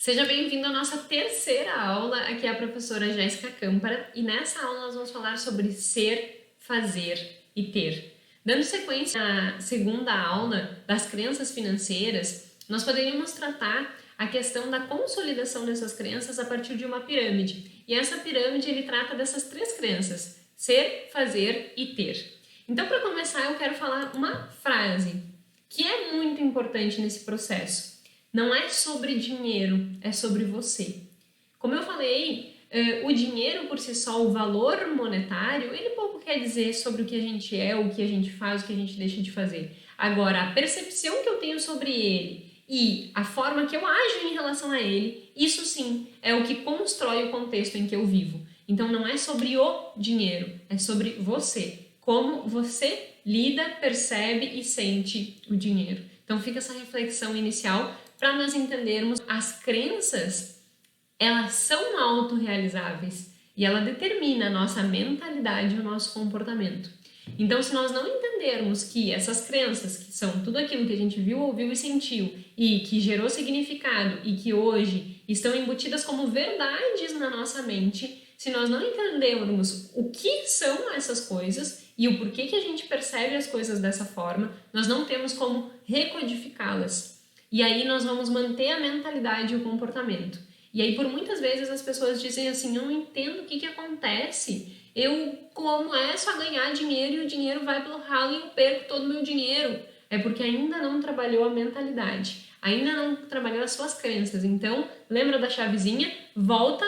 Seja bem-vindo à nossa terceira aula. Aqui é a professora Jéssica Câmpara e nessa aula nós vamos falar sobre ser, fazer e ter. Dando sequência à segunda aula das crenças financeiras, nós poderíamos tratar a questão da consolidação dessas crenças a partir de uma pirâmide. E essa pirâmide ele trata dessas três crenças: ser, fazer e ter. Então, para começar, eu quero falar uma frase que é muito importante nesse processo. Não é sobre dinheiro, é sobre você. Como eu falei, o dinheiro por si só, o valor monetário, ele pouco quer dizer sobre o que a gente é, o que a gente faz, o que a gente deixa de fazer. Agora, a percepção que eu tenho sobre ele e a forma que eu ajo em relação a ele, isso sim é o que constrói o contexto em que eu vivo. Então não é sobre o dinheiro, é sobre você. Como você lida, percebe e sente o dinheiro. Então fica essa reflexão inicial para nós entendermos as crenças, elas são autorrealizáveis e ela determina a nossa mentalidade e o nosso comportamento. Então, se nós não entendermos que essas crenças, que são tudo aquilo que a gente viu, ouviu e sentiu e que gerou significado e que hoje estão embutidas como verdades na nossa mente, se nós não entendermos o que são essas coisas e o porquê que a gente percebe as coisas dessa forma, nós não temos como recodificá-las. E aí nós vamos manter a mentalidade e o comportamento. E aí por muitas vezes as pessoas dizem assim, eu não entendo o que acontece. Eu como é só ganhar dinheiro e o dinheiro vai pelo ralo e eu perco todo o meu dinheiro. É porque ainda não trabalhou a mentalidade, ainda não trabalhou as suas crenças. Então, lembra da chavezinha? Volta,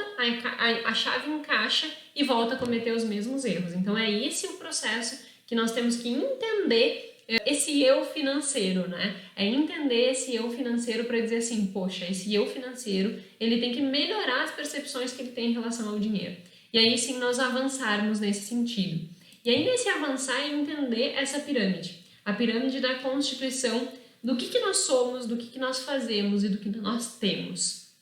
a chave encaixa e volta a cometer os mesmos erros. Então é esse o processo que nós temos que entender esse eu financeiro, né? É entender esse eu financeiro para dizer assim, poxa, esse eu financeiro, ele tem que melhorar as percepções que ele tem em relação ao dinheiro. E aí sim nós avançarmos nesse sentido. E aí nesse avançar é entender essa pirâmide. A pirâmide da constituição do que nós somos, do que nós fazemos e do que nós temos.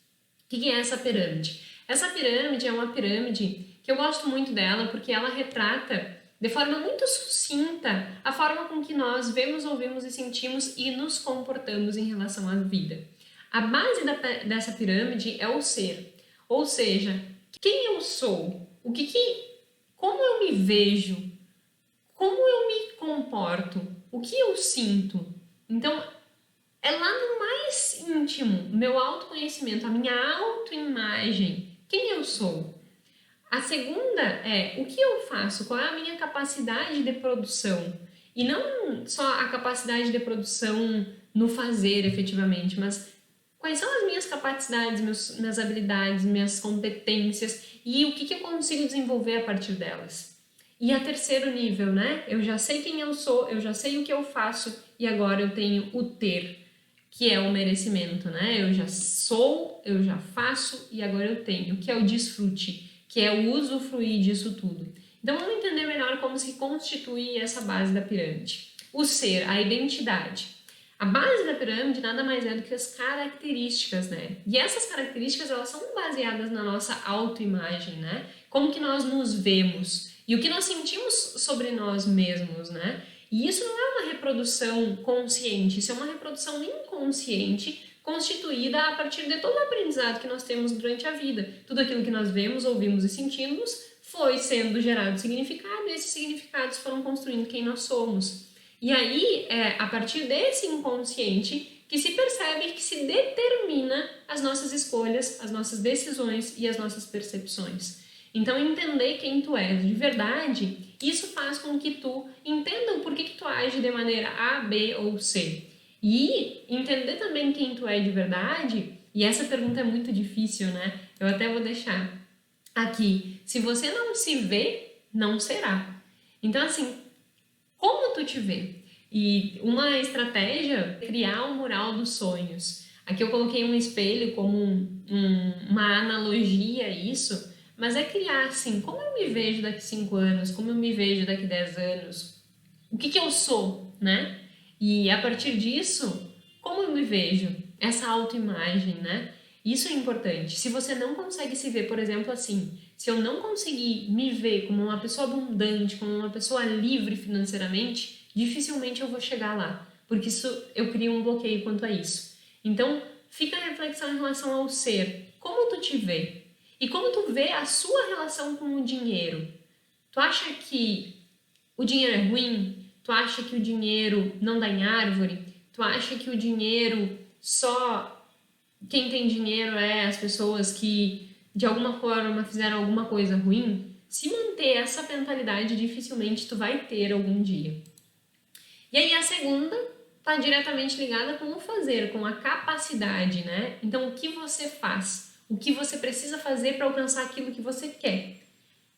O que é essa pirâmide? Essa pirâmide é uma pirâmide que eu gosto muito dela porque ela retrata de forma muito sucinta a forma com que nós vemos, ouvimos e sentimos e nos comportamos em relação à vida. A base dessa pirâmide é o ser, ou seja, quem eu sou, como eu me vejo, como eu me comporto, o que eu sinto. Então, é lá no mais íntimo, meu autoconhecimento, a minha autoimagem, quem eu sou. A segunda é o que eu faço, qual é a minha capacidade de produção. E não só a capacidade de produção no fazer efetivamente, mas quais são as minhas capacidades, minhas habilidades, minhas competências e o que eu consigo desenvolver a partir delas. E a terceiro nível, né? Eu já sei quem eu sou, eu já sei o que eu faço e agora eu tenho o ter, que é o merecimento, né? Eu já sou, eu já faço e agora eu tenho, que é o desfrute, que é o usufruir disso tudo. Então vamos entender melhor como se constitui essa base da pirâmide. O ser, a identidade. A base da pirâmide nada mais é do que as características, né? E essas características, elas são baseadas na nossa autoimagem, né? Como que nós nos vemos e o que nós sentimos sobre nós mesmos, né? E isso não é uma reprodução consciente, isso é uma reprodução inconsciente constituída a partir de todo o aprendizado que nós temos durante a vida. Tudo aquilo que nós vemos, ouvimos e sentimos foi sendo gerado significado e esses significados foram construindo quem nós somos. E aí, é a partir desse inconsciente que se percebe, que se determina as nossas escolhas, as nossas decisões e as nossas percepções. Então, entender quem tu és de verdade, isso faz com que tu entenda o porquê que tu age de maneira A, B ou C. E entender também quem tu é de verdade, e essa pergunta é muito difícil, né? Eu até vou deixar aqui. Se você não se vê, não será. Então, assim, como tu te vê? E uma estratégia é criar um mural dos sonhos. Aqui eu coloquei um espelho como uma analogia a isso, mas é criar assim, como eu me vejo daqui 5 anos, como eu me vejo daqui 10 anos, o que eu sou, né? E a partir disso, como eu me vejo? Essa autoimagem, né? Isso é importante. Se você não consegue se ver, por exemplo, assim, se eu não conseguir me ver como uma pessoa abundante, como uma pessoa livre financeiramente, dificilmente eu vou chegar lá, porque isso eu crio um bloqueio quanto a isso. Então, fica a reflexão em relação ao ser. Como tu te vê? E como tu vê a sua relação com o dinheiro? Tu acha que o dinheiro é ruim? Tu acha que o dinheiro não dá em árvore? Tu acha que o dinheiro só... Quem tem dinheiro é as pessoas que de alguma forma fizeram alguma coisa ruim? Se manter essa mentalidade, dificilmente tu vai ter algum dia. E aí a segunda está diretamente ligada com o fazer, com a capacidade, né? Então, o que você faz? O que você precisa fazer para alcançar aquilo que você quer?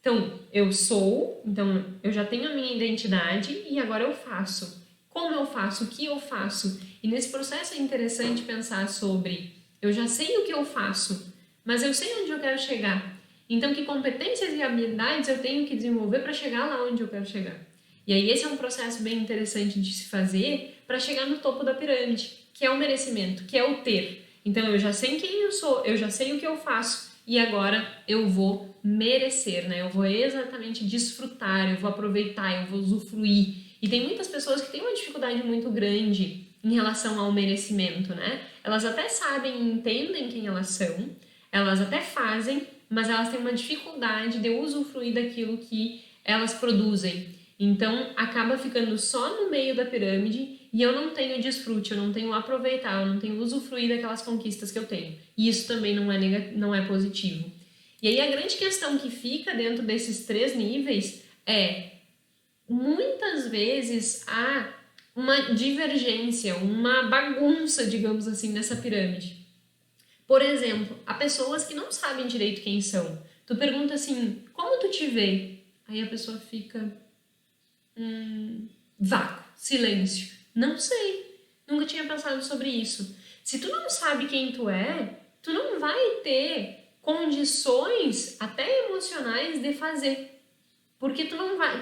Então, eu sou, então eu já tenho a minha identidade e agora eu faço. Como eu faço? O que eu faço? E nesse processo é interessante pensar sobre, eu já sei o que eu faço, mas eu sei onde eu quero chegar. Então, que competências e habilidades eu tenho que desenvolver para chegar lá onde eu quero chegar? E aí esse é um processo bem interessante de se fazer para chegar no topo da pirâmide, que é o merecimento, que é o ter. Então, eu já sei quem eu sou, eu já sei o que eu faço e agora eu vou merecer, né? Eu vou exatamente desfrutar, eu vou aproveitar, eu vou usufruir. E tem muitas pessoas que têm uma dificuldade muito grande em relação ao merecimento, né? Elas até sabem e entendem quem elas são, elas até fazem, mas elas têm uma dificuldade de usufruir daquilo que elas produzem. Então, acaba ficando só no meio da pirâmide e eu não tenho desfrute, eu não tenho aproveitar, eu não tenho usufruir daquelas conquistas que eu tenho. E isso também não é positivo. E aí a grande questão que fica dentro desses 3 níveis é, muitas vezes há uma divergência, uma bagunça, digamos assim, nessa pirâmide. Por exemplo, há pessoas que não sabem direito quem são. Tu pergunta assim, como tu te vê? Aí a pessoa fica... vácuo, silêncio. Não sei, nunca tinha pensado sobre isso. Se tu não sabe quem tu é, tu não vai ter condições até emocionais de fazer. Porque tu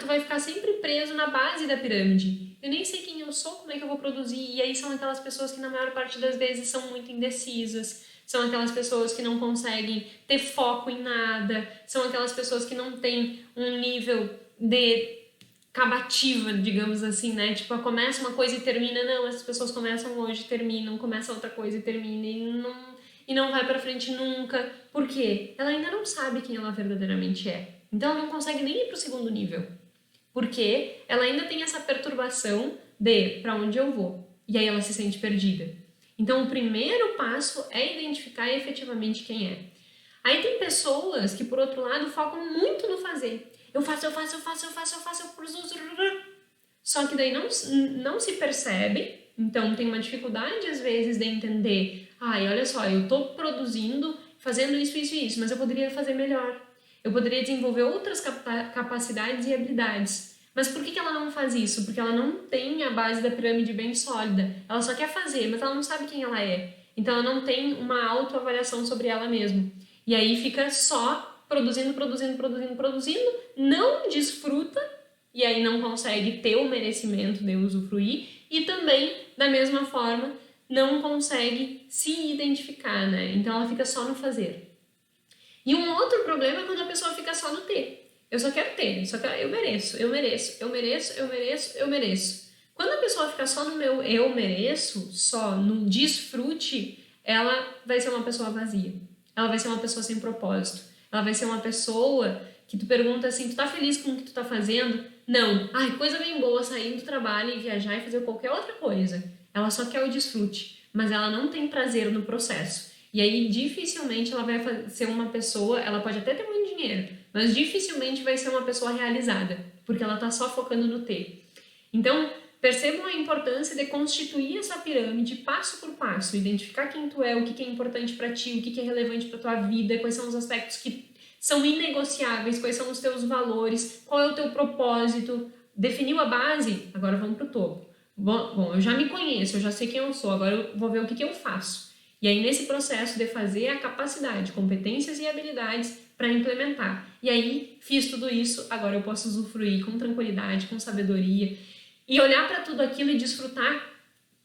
vai ficar sempre preso na base da pirâmide. Eu nem sei quem eu sou, como é que eu vou produzir? E aí são aquelas pessoas que na maior parte das vezes são muito indecisas, são aquelas pessoas que não conseguem ter foco em nada, são aquelas pessoas que não têm um nível de acabativa, digamos assim, né? Tipo, começa uma coisa e termina. Não, essas pessoas começam hoje, terminam, começa outra coisa e termina e não vai pra frente nunca. Por quê? Ela ainda não sabe quem ela verdadeiramente é. Então ela não consegue nem ir pro segundo nível. Porque ela ainda tem essa perturbação de pra onde eu vou. E aí ela se sente perdida. Então o primeiro passo é identificar efetivamente quem é. Aí tem pessoas que, por outro lado, focam muito no fazer. Eu faço, eu produzo. Só que daí não se percebe, então tem uma dificuldade às vezes de entender, olha só, eu tô produzindo, fazendo isso, mas eu poderia fazer melhor. Eu poderia desenvolver outras capacidades e habilidades. Mas por que ela não faz isso? Porque ela não tem a base da pirâmide bem sólida. Ela só quer fazer, mas ela não sabe quem ela é. Então ela não tem uma autoavaliação sobre ela mesma. E aí fica só produzindo, não desfruta e aí não consegue ter o merecimento de usufruir e também, da mesma forma, não consegue se identificar, né? Então ela fica só no fazer. E um outro problema é quando a pessoa fica só no ter. Eu só quero ter, eu mereço. Quando a pessoa fica só no meu eu mereço, só no desfrute, ela vai ser uma pessoa vazia. Ela vai ser uma pessoa sem propósito. Ela vai ser uma pessoa que tu pergunta assim, tu tá feliz com o que tu tá fazendo? Não. Coisa bem boa sair do trabalho e viajar e fazer qualquer outra coisa. Ela só quer o desfrute, mas ela não tem prazer no processo. E aí, dificilmente ela vai ser uma pessoa, ela pode até ter muito dinheiro, mas dificilmente vai ser uma pessoa realizada, porque ela tá só focando no ter. Então, percebam a importância de constituir essa pirâmide passo por passo, identificar quem tu é, o que é importante para ti, o que é relevante para tua vida, quais são os aspectos que são inegociáveis, quais são os teus valores, qual é o teu propósito. Definiu a base? Agora vamos pro topo. Bom, eu já me conheço, eu já sei quem eu sou, agora eu vou ver o que eu faço. E aí, nesse processo de fazer a capacidade, competências e habilidades para implementar. E aí, fiz tudo isso, agora eu posso usufruir com tranquilidade, com sabedoria, e olhar para tudo aquilo e desfrutar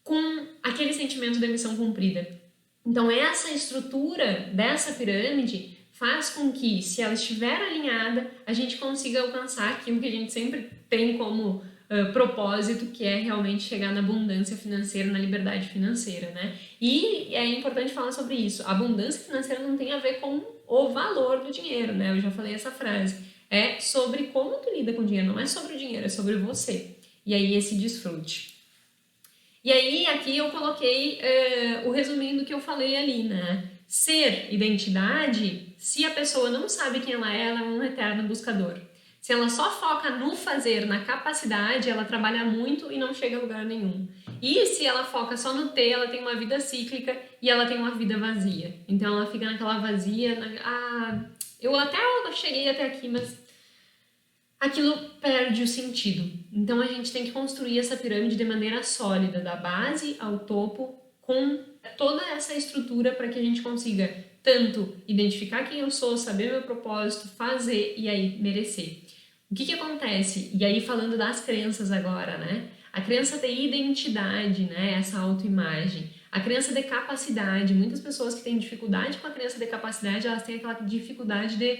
com aquele sentimento de missão cumprida. Então, essa estrutura dessa pirâmide faz com que, se ela estiver alinhada, a gente consiga alcançar aquilo que a gente sempre tem como propósito, que é realmente chegar na abundância financeira, na liberdade financeira, né? E é importante falar sobre isso. A abundância financeira não tem a ver com o valor do dinheiro, né? Eu já falei essa frase. É sobre como tu lida com o dinheiro, não é sobre o dinheiro, é sobre você. E aí esse desfrute. E aí aqui eu coloquei o resuminho do que eu falei ali, né? Ser identidade, se a pessoa não sabe quem ela é um eterno buscador. Se ela só foca no fazer, na capacidade, ela trabalha muito e não chega a lugar nenhum. E se ela foca só no ter, ela tem uma vida cíclica e ela tem uma vida vazia. Então ela fica naquela vazia, eu até cheguei até aqui, mas aquilo perde o sentido. Então a gente tem que construir essa pirâmide de maneira sólida, da base ao topo, com toda essa estrutura para que a gente consiga tanto identificar quem eu sou, saber meu propósito, fazer e aí merecer. O que acontece? E aí falando das crenças agora, né? A crença de identidade, né? Essa autoimagem. A crença de capacidade. Muitas pessoas que têm dificuldade com a crença de capacidade, elas têm aquela dificuldade de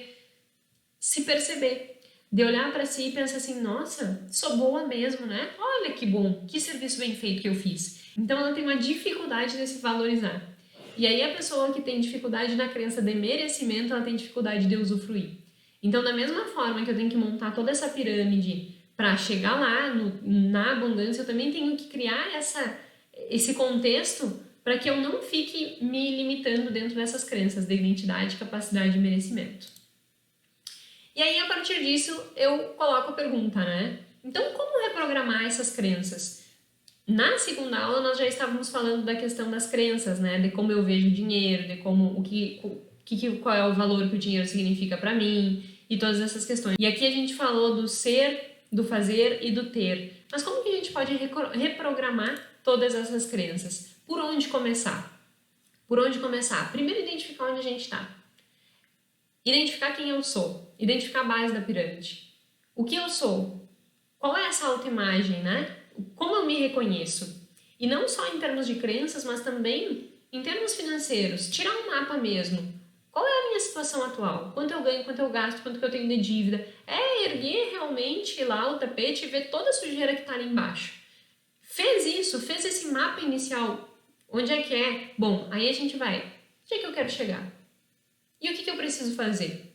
se perceber. De olhar para si e pensar assim, nossa, sou boa mesmo, né? Olha que bom, que serviço bem feito que eu fiz. Então ela tem uma dificuldade de se valorizar. E aí a pessoa que tem dificuldade na crença de merecimento, ela tem dificuldade de usufruir. Então, da mesma forma que eu tenho que montar toda essa pirâmide para chegar lá na abundância, eu também tenho que criar esse contexto para que eu não fique me limitando dentro dessas crenças de identidade, capacidade e merecimento. E aí, a partir disso, eu coloco a pergunta, né? Então, como reprogramar essas crenças? Na segunda aula, nós já estávamos falando da questão das crenças, né? De como eu vejo o dinheiro, de como qual é o valor que o dinheiro significa para mim e todas essas questões. E aqui a gente falou do ser, do fazer e do ter. Mas como que a gente pode reprogramar todas essas crenças? Por onde começar? Por onde começar? Primeiro, identificar onde a gente está. Identificar quem eu sou. Identificar a base da pirâmide. O que eu sou? Qual é essa autoimagem, né? Como eu me reconheço? E não só em termos de crenças, mas também em termos financeiros. Tirar um mapa mesmo. Qual é a minha situação atual? Quanto eu ganho, quanto eu gasto, quanto que eu tenho de dívida? É erguer realmente lá o tapete e ver toda a sujeira que está ali embaixo. Fez isso, fez esse mapa inicial. Onde é que é? Bom, aí a gente vai. Onde é que eu quero chegar? E o que eu preciso fazer?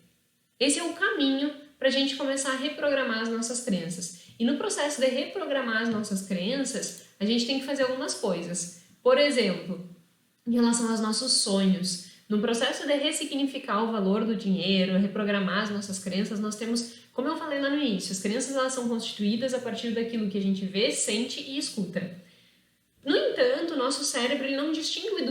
Esse é o caminho para a gente começar a reprogramar as nossas crenças. E no processo de reprogramar as nossas crenças, a gente tem que fazer algumas coisas. Por exemplo, em relação aos nossos sonhos. No processo de ressignificar o valor do dinheiro, reprogramar as nossas crenças, nós temos, como eu falei lá no início, as crenças elas são constituídas a partir daquilo que a gente vê, sente e escuta. No entanto, o nosso cérebro ele não distingue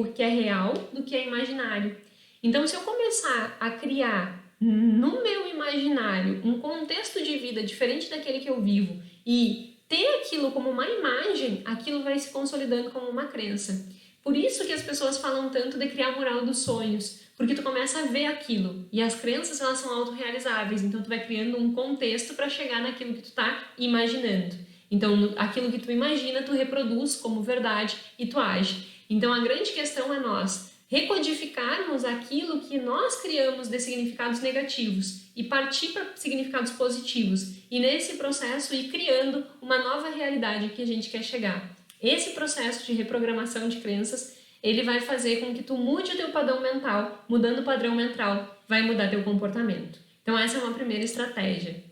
o que é real do que é imaginário. Então, se eu começar a criar no meu imaginário um contexto de vida diferente daquele que eu vivo e ter aquilo como uma imagem, aquilo vai se consolidando como uma crença. Por isso que as pessoas falam tanto de criar a moral dos sonhos, porque tu começa a ver aquilo e as crenças elas são autorrealizáveis, então tu vai criando um contexto para chegar naquilo que tu tá imaginando. Então, aquilo que tu imagina, tu reproduz como verdade e tu age. Então, a grande questão é nós recodificarmos aquilo que nós criamos de significados negativos e partir para significados positivos e nesse processo ir criando uma nova realidade que a gente quer chegar. Esse processo de reprogramação de crenças, ele vai fazer com que tu mude o teu padrão mental, mudando o padrão mental, vai mudar teu comportamento. Então essa é uma primeira estratégia.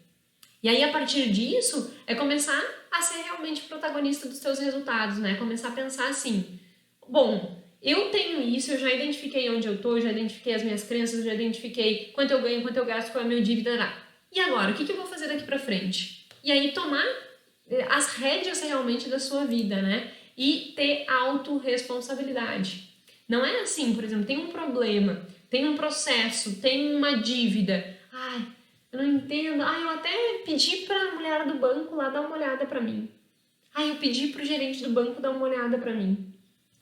E aí a partir disso, é começar a ser realmente protagonista dos teus resultados, né? Começar a pensar assim, bom, eu tenho isso, eu já identifiquei onde eu tô, já identifiquei as minhas crenças, já identifiquei quanto eu ganho, quanto eu gasto, qual é a minha dívida. E agora, o que eu vou fazer daqui pra frente? E aí tomar as rédeas realmente da sua vida, né? E ter autorresponsabilidade. Não é assim, por exemplo, tem um problema, tem um processo, tem uma dívida. Ai, eu não entendo. Ai, eu até pedi pra mulher do banco lá dar uma olhada pra mim. Ai, eu pedi pro gerente do banco dar uma olhada pra mim.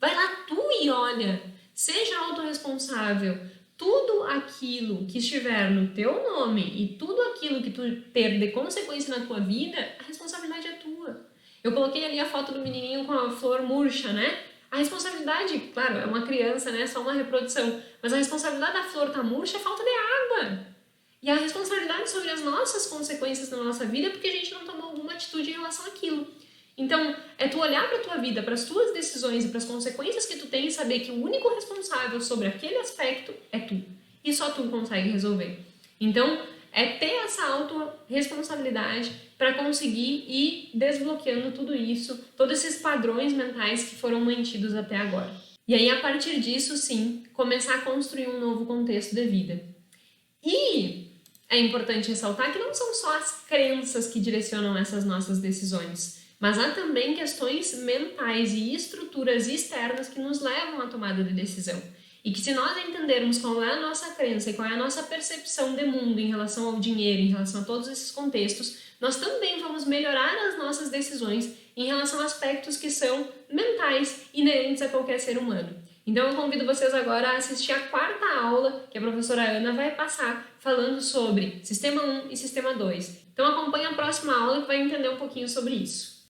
Vai lá tu e olha, seja autorresponsável. Tudo aquilo que estiver no teu nome e tudo aquilo que tu ter de consequência na tua vida, a responsabilidade é tua. Eu coloquei ali a foto do menininho com a flor murcha, né? A responsabilidade, claro, é uma criança, né? Só uma reprodução. Mas a responsabilidade da flor tá murcha é falta de água. E a responsabilidade sobre as nossas consequências na nossa vida é porque a gente não tomou alguma atitude em relação àquilo. Então, é tu olhar para a tua vida, para as tuas decisões e para as consequências que tu tem e saber que o único responsável sobre aquele aspecto é tu. E só tu consegue resolver. Então, é ter essa autorresponsabilidade para conseguir ir desbloqueando tudo isso, todos esses padrões mentais que foram mantidos até agora. E aí, a partir disso, sim, começar a construir um novo contexto de vida. E é importante ressaltar que não são só as crenças que direcionam essas nossas decisões, mas há também questões mentais e estruturas externas que nos levam à tomada de decisão. E que se nós entendermos qual é a nossa crença e qual é a nossa percepção de mundo em relação ao dinheiro, em relação a todos esses contextos, nós também vamos melhorar as nossas decisões em relação a aspectos que são mentais, inerentes a qualquer ser humano. Então eu convido vocês agora a assistir a 4ª aula que a professora Ana vai passar falando sobre Sistema 1 e Sistema 2. Então acompanhe a próxima aula que vai entender um pouquinho sobre isso.